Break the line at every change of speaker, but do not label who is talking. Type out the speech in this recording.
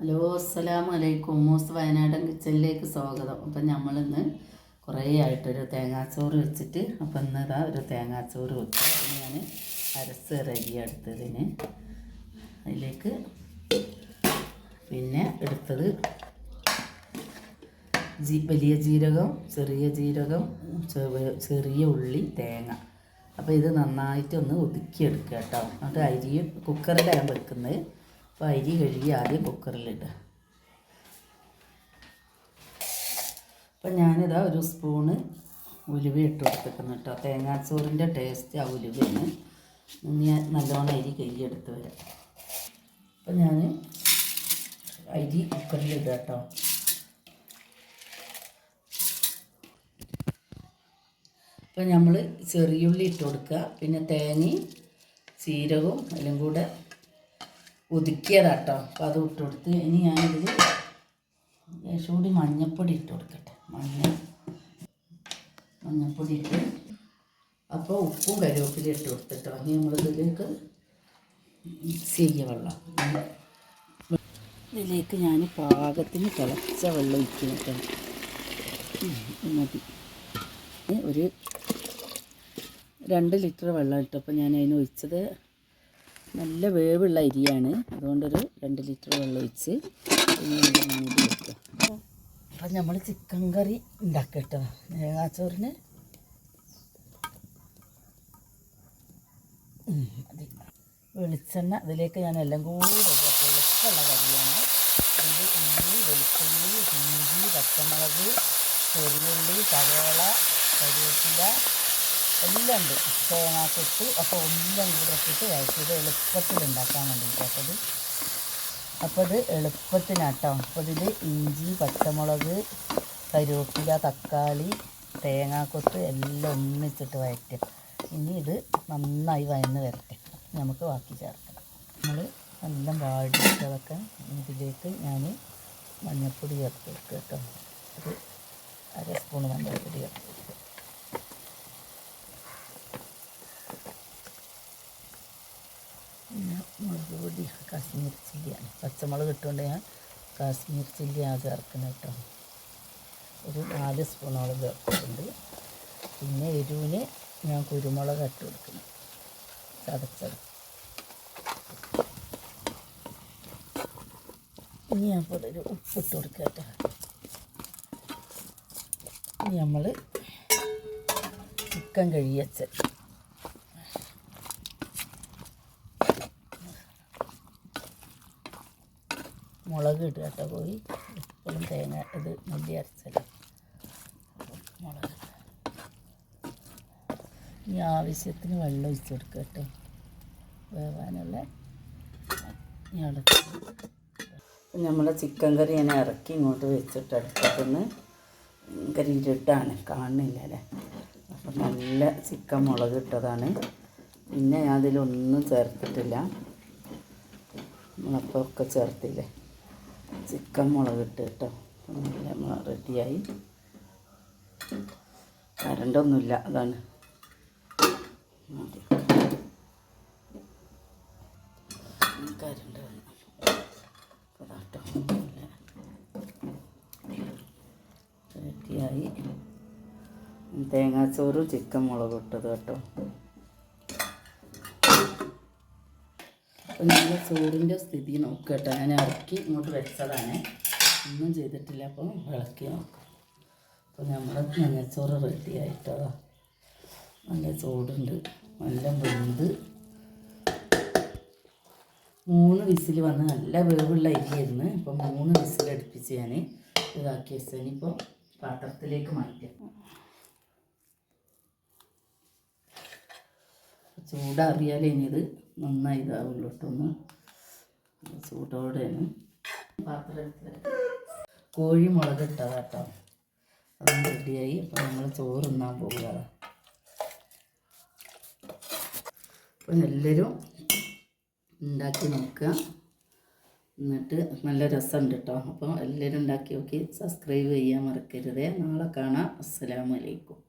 Hello, അസ്സലാമു അലൈക്കും. മൂസ് വയനാടൻ കിച്ചണിലേക്ക് സ്വാഗതം. അപ്പം നമ്മളിന്ന് കുറേ ആയിട്ടൊരു തേങ്ങാച്ചോറ് വെച്ചിട്ട് അപ്പം ഇന്നതാ ഒരു തേങ്ങാച്ചോറ് വെക്കുക. അതിന് ഞാൻ അരച്ച് റെഡി എടുത്തതിന് അതിലേക്ക് പിന്നെ എടുത്തത് വലിയ ജീരകം, ചെറിയ ജീരകം, ചെറിയ ഉള്ളി, തേങ്ങ. അപ്പോൾ ഇത് നന്നായിട്ടൊന്ന് ഒതുക്കിയെടുക്കുക കേട്ടോ. എന്നിട്ട് അരി കുക്കറിലാണ് വെക്കുന്നത്. അപ്പോൾ അരി കഴുകി ആദ്യം കുക്കറിലിടുക. അപ്പം ഞാനിതാ ഒരു സ്പൂണ് ഉലുവ ഇട്ട് കൊടുത്തിരിക്കുന്നു കേട്ടോ. തേങ്ങാച്ചോറിൻ്റെ ടേസ്റ്റ് ആ ഉലുവയാണ്. ഞാൻ നല്ലോണം അരി കഴുകിയെടുത്ത് വരാം. അപ്പം ഞാൻ അരി കുക്കറിലിടുക കേട്ടോ. അപ്പം നമ്മൾ ചെറിയുള്ളി ഇട്ട് കൊടുക്കുക. പിന്നെ തേങ്ങയും ജീരകവും എല്ലാം കൂടെ ഒതുക്കിയതാട്ടോ. അപ്പോൾ അത് ഇട്ട് കൊടുത്ത് ഇനി ഞാനിതിൽ ലേശം കൂടി മഞ്ഞൾപ്പൊടി ഇട്ട് കൊടുക്കട്ടെ. മഞ്ഞൾപ്പൊടി ഇട്ട് അപ്പോൾ ഉപ്പും കറിവേപ്പില ഇട്ട് കൊടുത്തിട്ടോ. ഇനി നമ്മളിതിലേക്ക് മിക്സ് ചെയ്യുക വെള്ളം. ഇതിലേക്ക് ഞാൻ പാകത്തിന് തിളച്ച വെള്ളം ഒഴിക്കുന്നുണ്ട്. മതി. ഒരു 2 ലിറ്റർ വെള്ളം ഇട്ടപ്പോൾ ഞാൻ അതിന് ഒഴിച്ചത് നല്ല വേവുള്ള അരിയാണ്. അതുകൊണ്ടൊരു 2 ലിറ്റർ വെള്ളം ഒഴിച്ച് മൂടി വെക്കുക. അപ്പം നമ്മൾ ചിക്കൻ കറി ഉണ്ടാക്കുക കേട്ടോ. തേങ്ങാച്ചോറിന് മതി. വെളിച്ചെണ്ണ ഇതിലേക്ക് ഞാൻ എല്ലാം കൂടെ എളുപ്പമുള്ള കറിയാണ്. ഇത് ഉള്ളി, വെളുത്തുള്ളി, ഇഞ്ചി, പച്ചമുളക്, ചെറിയുള്ളി, സവോള, കറിവേപ്പില എല്ലാം ഉണ്ട്. തേങ്ങാക്കൊത്ത് അപ്പോൾ എല്ലാം കൂടെ ഇട്ടിട്ട് വഴറ്റിയത് എളുപ്പത്തിൽ ഉണ്ടാക്കാൻ വേണ്ടിയിട്ട്. അപ്പോൾ ഇത് എളുപ്പത്തിനാട്ടോ. അപ്പോൾ ഇതിൽ ഇഞ്ചി, പച്ചമുളക്, കറിവേപ്പില, തക്കാളി, തേങ്ങാക്കൊത്ത് എല്ലാം ഒന്നിച്ചിട്ട് വഴറ്റുക. ഇനി ഇത് നന്നായി വഴന്ന് വരട്ടെ. നമുക്ക് ബാക്കി ചേർക്കണം. നമ്മൾ എല്ലാം വാടിച്ചതൊക്കെ ഇതിലേക്ക് ഞാൻ മഞ്ഞൾപ്പൊടി ചേർത്ത് കൊടുക്കുക കേട്ടോ. ഒരു 1/2 സ്പൂൺ മഞ്ഞൾപ്പൊടി ചേർത്ത് കൊടുക്കുക. പിന്നെ മുളക് പൊടി കാശ്മീർ ചില്ലിയാണ്. പച്ചമുളക് ഇട്ടുകൊണ്ട് ഞാൻ കാശ്മീർ ചില്ലിയാണ് ചേർക്കുന്നത് കേട്ടോ. ഒരു 4 സ്പൂണോളം ചേർത്തിട്ടുണ്ട്. പിന്നെ എരിവിന് ഞാൻ കുരുമുളക് ഇട്ട് കൊടുക്കുന്നു, ചതച്ചത്. ഇനി അപ്പോൾ ഒരു ഉപ്പിട്ട് കൊടുക്കുക കേട്ടോ. ഇനി നമ്മൾ ചിക്കൻ കഴുകി വെച്ച് മുളക് ഇടുക കേട്ടോ. പോയി എപ്പോഴും തേങ്ങ ഇത് നെല്ലി അരച്ചല്ല മുളക്. ഇനി ആവശ്യത്തിന് വെള്ളം ഒഴിച്ച് കൊടുക്കുക കേട്ടോ. വേവാനുള്ള നമ്മളെ ചിക്കൻ കറി ഞാൻ ഇറക്കി ഇങ്ങോട്ട് വെച്ചിട്ട് അടുപ്പത്തുനിന്ന് കരിയിലിട്ടാണ്, കാണുന്നില്ല അല്ലേ. അപ്പം നല്ല ചിക്കൻ മുളക് ഇട്ടതാണ്. പിന്നെ ഞാൻ അതിലൊന്നും ചേർത്തിട്ടില്ല. നമ്മളപ്പോൾ ഒക്കെ ചേർത്തില്ലേ. ചിക്കൻ മുളകിട്ട് കേട്ടോ. നല്ല റെഡിയായി. കരണ്ടൊന്നുമില്ല, അതാണ്. കരണ്ട് കേട്ടോ. റെഡിയായി. തേങ്ങാച്ചോറും ചിക്കൻ മുളക് ഇട്ടത് കേട്ടോ. അപ്പം നമ്മൾ ചോറിൻ്റെ സ്ഥിതി നോക്കുക കേട്ടോ. ഞാൻ ഇറക്കി ഇങ്ങോട്ട് വെച്ചതാണ്, ഒന്നും ചെയ്തിട്ടില്ല. അപ്പോൾ ഇളക്കി നോക്കാം. അപ്പോൾ നമ്മുടെ മഞ്ഞച്ചോറ് റെഡി ആയിട്ടോ. നല്ല ചൂടുണ്ട്, നല്ല വെന്ത് 3 വിസിൽ വന്ന് നല്ല വേവുള്ള അരിയായിരുന്നു. അപ്പോൾ 3 വിസിലടുപ്പിച്ച് ഞാൻ ഇതാക്കി വെച്ചാൽ ഇനിയിപ്പോൾ പാത്രത്തിലേക്ക് മാറ്റാം. ചൂടറിയാലേ ഇനി ഇത് നന്നായി ഇതാവുള്ളൂ കേട്ടൊന്ന്. ചൂടോടെയാണ് പാത്രത്തിൽ കോഴി മുളക് ഇട്ടതാട്ടോ. അതും റെഡിയായി. അപ്പോൾ നമ്മൾ ചോറ് തിന്നാൻ പോകുക. അപ്പം എല്ലാവരും ഉണ്ടാക്കി നോക്കുക. എന്നിട്ട് നല്ല രസമുണ്ട് കേട്ടോ. അപ്പോൾ എല്ലാവരും ഉണ്ടാക്കി നോക്കി സബ്സ്ക്രൈബ് ചെയ്യാൻ മറക്കരുതേ. നാളെ കാണാം. അസ്സലാമു അലൈക്കും.